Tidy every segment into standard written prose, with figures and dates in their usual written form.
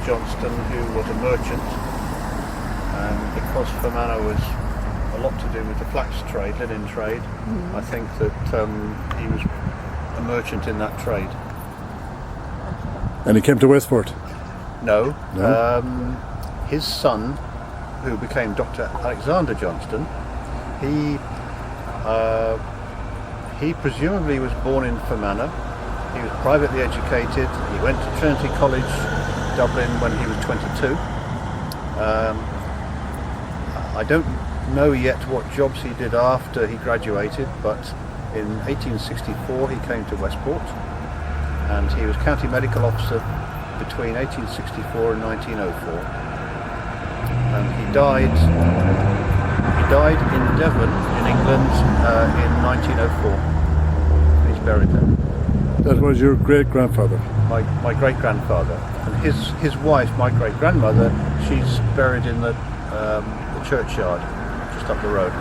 Johnston, who was a merchant, and because Fermanagh was a lot to do with the flax trade, linen trade, I think that he was a merchant in that trade. And he came to Westport? No. No? His son, who became Dr. Alexander Johnston, he presumably was born in Fermanagh. He was privately educated. He went to Trinity College, Dublin, when he was 22. I don't know yet what jobs he did after he graduated, but in 1864 he came to Westport, and he was county medical officer between 1864 and 1904. And he died in Devon, in England, in 1904. He's buried there. That was your great-grandfather? My great-grandfather. And his wife, my great-grandmother, she's buried in the churchyard just up the road.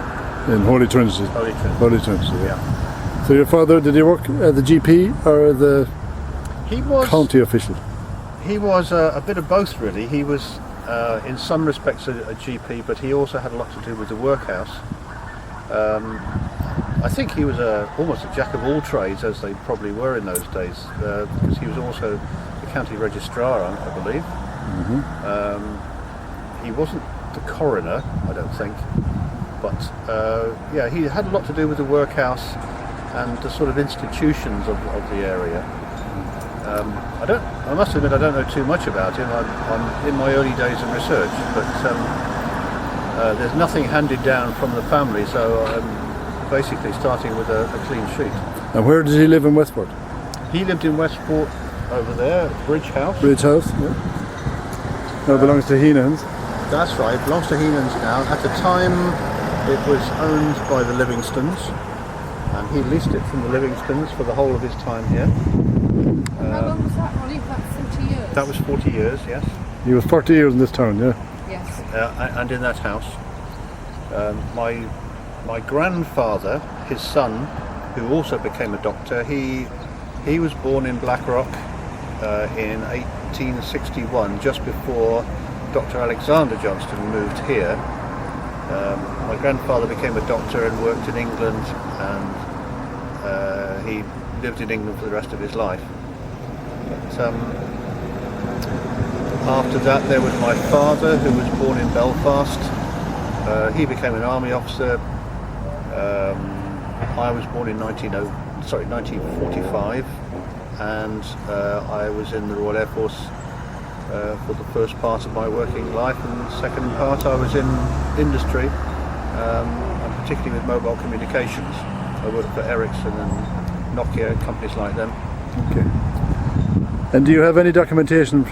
In Holy Trinity? Holy Trinity, yeah. So your father, did he work at the GP or the county official? He was a bit of both, really. He was in some respects a GP, but he also had a lot to do with the workhouse. I think he was almost a jack of all trades, as they probably were in those days, because he was also the county registrar, I believe. Mm-hmm. He wasn't the coroner, I don't think, but yeah, he had a lot to do with the workhouse and the sort of institutions of the area. I must admit I don't know too much about him. I'm in my early days of research, but there's nothing handed down from the family, so I'm basically starting with a clean sheet. And where did he live in Westport? He lived in Westport over there, Bridge House. Bridge House, yeah. Now it belongs to Heenans. That's right, it belongs to Heenans now. At the time it was owned by the Livingstons, and he leased it from the Livingstons for the whole of his time here. How long was that, Ronnie? About 40 years? That was 40 years, yes. He was 40 years in this town, yeah? Yes. And in that house. My grandfather, his son, who also became a doctor, he was born in Blackrock in 1861, just before Dr. Alexander Johnston moved here. My grandfather became a doctor and worked in England, and he lived in England for the rest of his life. But after that there was my father, who was born in Belfast. He became an army officer. I was born in 1945, and I was in the Royal Air Force for the first part of my working life, and the second part I was in industry, and particularly with mobile communications. I worked for Ericsson and Nokia and companies like them. Okay. And do you have any documentation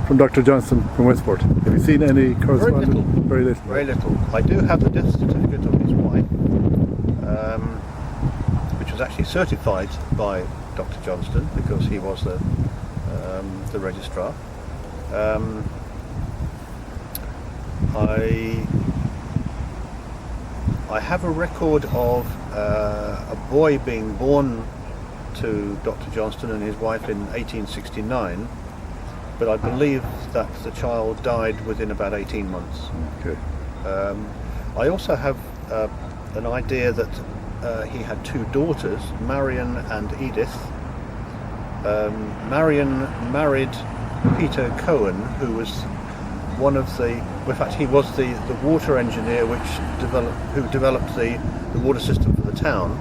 from Dr. Johnston from Westport? Have you seen any correspondence? Very little. Very little. I do have the death certificate of his wife, which was actually certified by Dr. Johnston because he was the registrar. I have a record of a boy being born to Dr. Johnston and his wife in 1869, but I believe that the child died within about 18 months. Okay. I also have an idea that he had two daughters, Marion and Edith. Marion married Peter Cohen, who was one of the, in fact he was the water engineer who developed the water system for the town,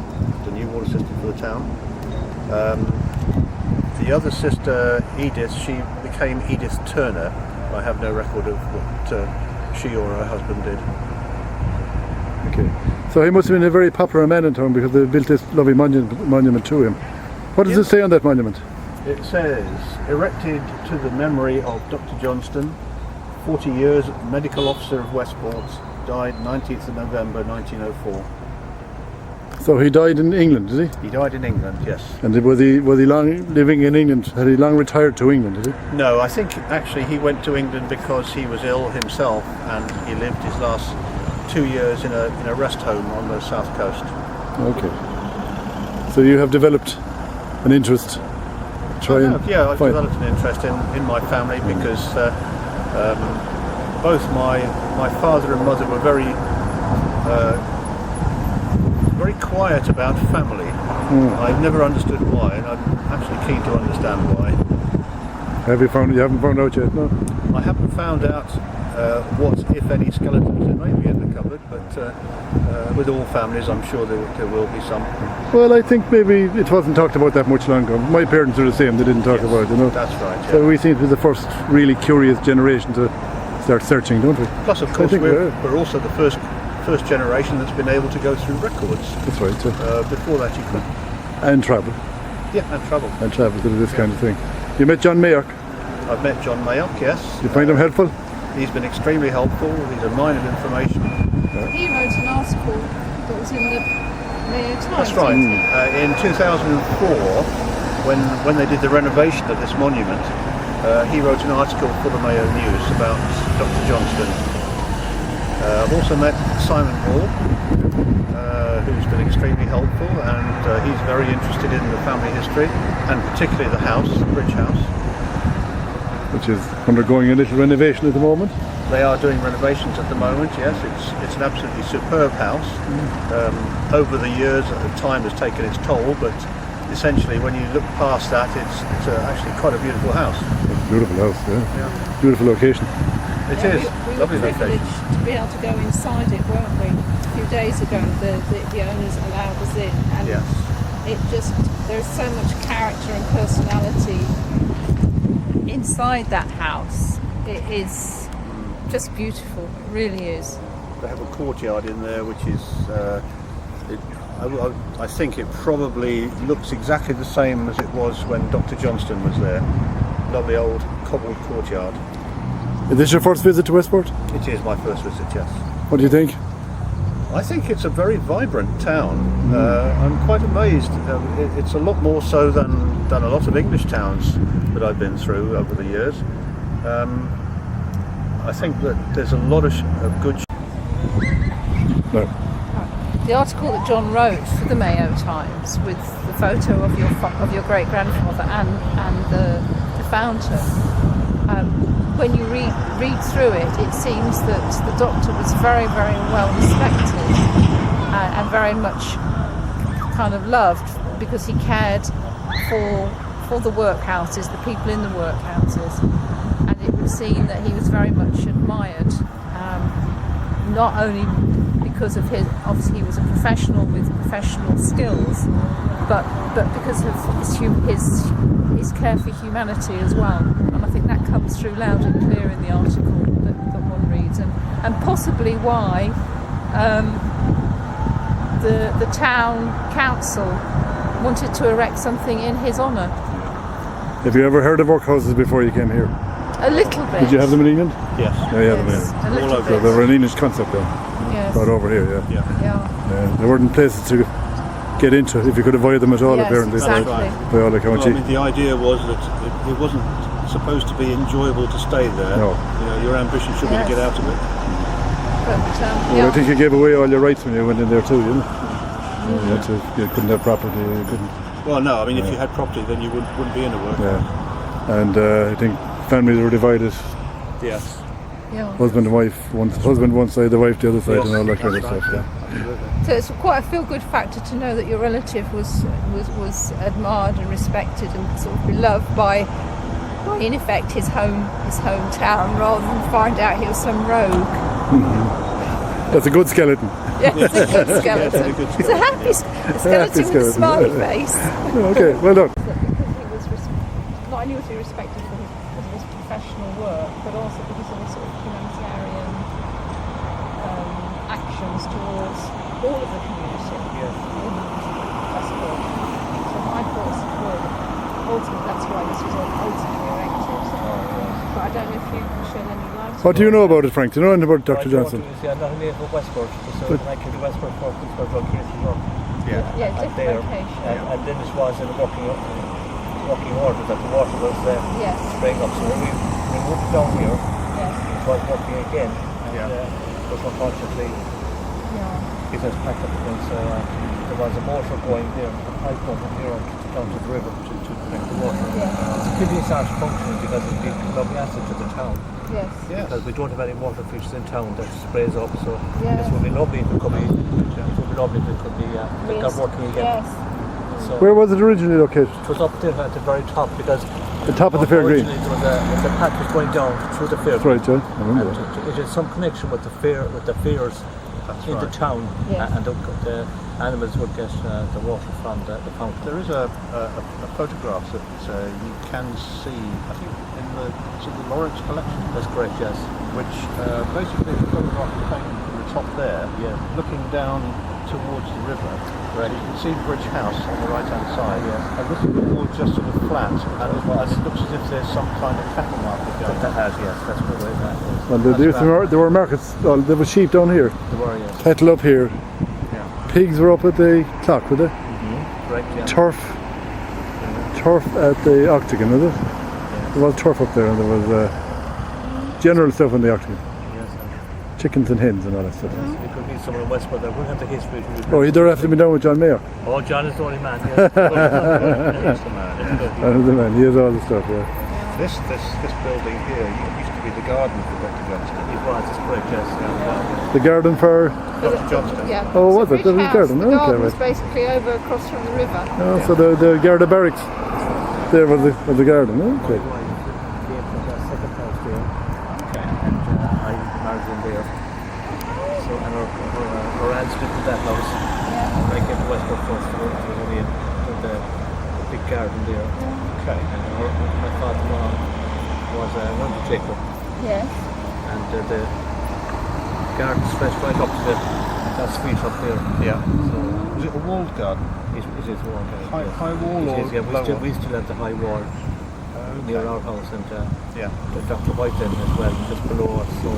the new water system for the town. The other sister, Edith, she became Edith Turner. I have no record of what she or her husband did. Okay. So he must have been a very popular man in town because they built this lovely monument to him. What does it say on that monument? It says, erected to the memory of Dr. Johnston, 40 years medical officer of Westport, died 19th of November 1904. So he died in England, did he? He died in England, yes. And was he long living in England? Had he long retired to England, did he? No, I think actually he went to England because he was ill himself, and he lived his last 2 years in a rest home on the south coast. Okay. So you have developed an interest? I've developed an interest in my family because Both my father and mother were very quiet about family. I've never understood why, and I'm actually keen to understand why. You haven't found out yet, no? I haven't found out what, if any, skeletons there may be in the cupboard, but with all families I'm sure there will be some. Well, I think maybe it wasn't talked about that much longer. My parents are the same, they didn't talk about it, you know. That's right, yeah. So we seem to be the first really curious generation to start searching, don't we? Plus, of course, we're also the first generation that's been able to go through records. That's right, yeah. Before that you couldn't. And travel. Yeah, and travel. And travel to do this kind of thing. You met John Mayock? I've met John Mayock, yes. You find him helpful? He's been extremely helpful. He's a mine of information. He wrote an article that was in the Mayo Times. That's right. In 2004, when they did the renovation of this monument, he wrote an article for the Mayo News about Dr. Johnston. I've also met Simon Hall, who's been extremely helpful, and he's very interested in the family history, and particularly the house, the Bridge House. Which is undergoing a little renovation at the moment. They are doing renovations at the moment, yes. It's an absolutely superb house. Over the years, time has taken its toll, but essentially when you look past that, it's actually quite a beautiful house. It's a beautiful house, yeah. Beautiful location. It is. We Lovely were location. privileged to be able to go inside it, weren't we? A few days ago, the owners allowed us in, and Yes. there's so much character and personality inside that house. It is just beautiful, it really is. They have a courtyard in there which is, I think it probably looks exactly the same as it was when Dr. Johnston was there. Lovely old cobbled courtyard. Is this your first visit to Westport? It is my first visit, yes. What do you think? I think it's a very vibrant town. I'm quite amazed. It's a lot more so than a lot of English towns that I've been through over the years. I think that there's a lot of good. No. The article that John wrote for the Mayo Times with the photo of your great grandfather and the founder. When you read through it, it seems that the doctor was very, very well respected and very much kind of loved because he cared for the workhouses, the people in the workhouses, and it was seen that he was very much admired, not only because of obviously he was a professional with professional skills, but because of his care for humanity as well. And I think that comes through loud and clear in the article that one reads, and possibly why the town council wanted to erect something in his honour. Have you ever heard of workhouses before you came here? A little bit. Did you have them in England? Yes. Yeah, you had them Yes, in. a little All over. So bit. they were an English concept then. Yes. Brought over here, yeah. Yeah. There weren't places to get into if you could avoid them at all, Yes, apparently. exactly. By all accounts. Well, I mean, the idea was that it wasn't supposed to be enjoyable to stay there. No. You know, your ambition should be to get out of it. But Well, I think you gave away all your rights when you went in there too, you know? You couldn't have property, you couldn't. Well, no, I mean, if you had property, then you wouldn't be in a workhouse. Yeah. And I think families were divided. Yes. yeah. Husband and wife, husband one side, the wife the other side, and all that kind of That's stuff. right, Yeah. absolutely. So it's quite a feel-good factor to know that your relative was admired and respected and sort of beloved by in effect his hometown, rather than find out he was some rogue. That's a good skeleton. Yeah, it's a good skeleton. a good It's a happy skeleton with a smiley face. Okay, well done. Because he was not only was he respected because of his professional work, but also because of his sort of humanitarian actions towards all of the community. In Westport. So my thoughts were ultimately that's why this was ultimately erected. But I don't know if you can shed any light. What do you know about it, Frank? Do you know anything about Dr. Johnson? Yeah, not only for Westport, so connected to Westport for drug cases work. Yeah. Yeah, And different there, location. and then it was in a working order that the water was Yes. spraying up. So when we moved down here, Yes. it was working again. And but unfortunately, Yeah. it was packed up again. So there was a motor going there, a pipe going here down to the river to connect the water. Yeah. The kidneys aren't functioning because it gives lovely acid to the town. Yes. Yes. Because we don't have any water features in town that sprays up, so Yes. this would be lovely if it could be. It would be lovely if it could be got working again. Yes. So Where was it originally located? it was up there at the very top because The top of the Fairgreen. originally there was a path was going down through the fair. That's right, yeah. I And remember. it has some connection with the fair, with the fairs That's in the right. town, Yes. and the animals would get the water from the fountain. There is a photograph that you can see, I think, in the Lawrence collection, That's correct, yes. which basically the photograph is taken from the top there, Yeah. looking down towards the river. Right. So you can see the bridge house on the right-hand side, Yeah. and looking towards just sort of flat, and it looks as if there's some kind of cattle market going That on. has, yes, that's where that is. Well, there were markets. Well, there was sheep down here, The were, yes. cattle up here, Yeah. pigs were up at the clock, were they? Correct, yeah. Turf at the Octagon, was it? There was turf up there, and there was general stuff in the Octagon, Yes, chickens and hens and all that stuff. it could be somewhere in Westport. I wouldn't have the history. To Oh, he'd have to be down with John Mayo. Oh, John is the only man, yes. That's the man. The man, he has all the stuff, yeah. This building here used to be the garden for Dr. Johnston. It was, it's correct, yes. The garden for, Dr. Johnston. Yeah. Oh, It's was a it? There was a bridge garden, house. The okay, garden was right. basically over across from the river. oh, so the Garda Barracks, there was the garden, My okay. wife came from that second house there, Okay. and I married in there. So, and her aunt's lived in that house. And I came to Westport first, there was only the big garden there. Okay. And my father-in-law was an undertaker, Yes. and the garden stretched right up to that street up there. Yeah. So Was it a walled garden? it is wall. High wall It or is, yeah, lower? we still have the high wall near Okay. our house, and Yeah. Dr. White then as well, just below us. So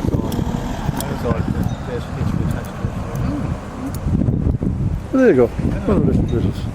it's all there's history attached to it. Well, there you go. One of the little bridges.